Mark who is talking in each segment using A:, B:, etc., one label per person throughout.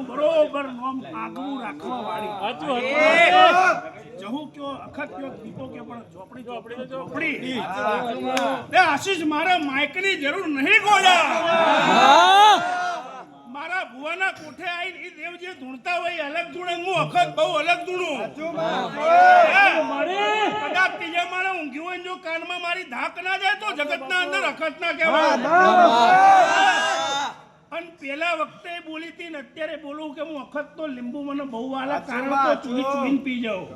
A: બરોબર નોમ આગવું રાખવા વાળી જહુ કયો અખત કયો દીપો કે પણ ઝોપડી એ આશીષ મારા માઈકની જરૂર નહીં ગોળા મારા ભુવાના કોઠે આવીને એ દેવ જે ધૂણતા હોય અલગ ધૂણે હું અખત બહુ અલગ ધૂણું કદાચ ત્રીજા માળે ઊંઘ્યું હોય જો કાનમાં મારી ધાક ના જાય તો જગતના અંદર અખત ના કહેવાય અને પેલા વખતે બોલી હતી ને અત્યારે બોલું કે હું અખત તો લીંબુ મને બહુ વાલા કારણ તો ચૂડીને પી જાઉં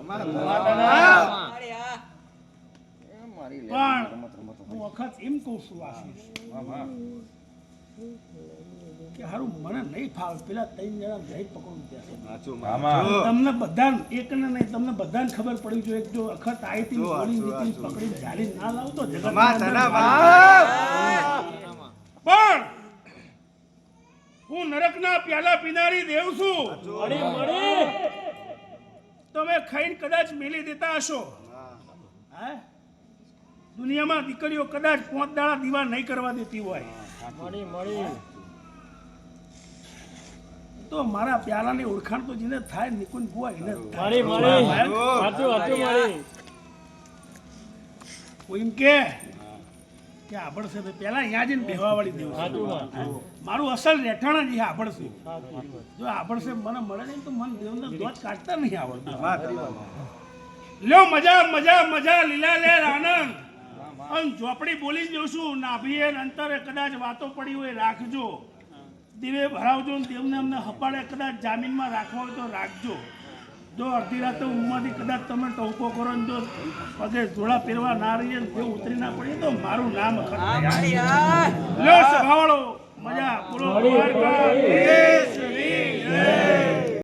A: પણ હું અખત એમ કહું છું આશીષ કે હારું મને નહીં ફાવે પેલા 3 જણા જઈ પકડું ત્યાં તમને બધા એક ને નહીં તમને બધાને ખબર પડી જોઈએ જો અખત આવી હતી બોલી પકડી ઝાલી ના લાવતો જગત પણ હું નરકના પ્યાલા પીનારી દેવ છું તમે ખાઈને કદાચ મેલી દેતા હશો દુનિયામાં દીકરીઓ કદાચ 5 દાડા દીવા નહીં કરવા દેતી હોય તો મારા પ્યાલાની ઓળખાણ તો જેને થાય નિકુંજ બુઆ એને કોઈ એમ કે આભળશે તો પેલા અહીંયા જઈને બેહવા વાળી દેવું મારું અસલ રહેઠાણ જ આભળશે જો આભળશે મને મળે નહીં તો મને દેવને દોત કાઢતા નહીં આવડતું લ્યો મજા મજા મજા લીલા લેર આનંદ અને ઝોપડી બોલી જ છું નાભીએ અંતરે કદાચ વાતો પડી હોય રાખજો દીવે ભરાવજો ને દેવને અમને હપાડે કદાચ જામીનમાં રાખવા હોય તો રાખજો જો અડધી રાતે ઊંઘમાંથી કદાચ તમે ટોકો કરો ને જો પગે જોડા પહેરવા ના રહીએ ને તે ઉતરી ના પડીએ તો મારું નામ લો સભાવાળો મજા બોલો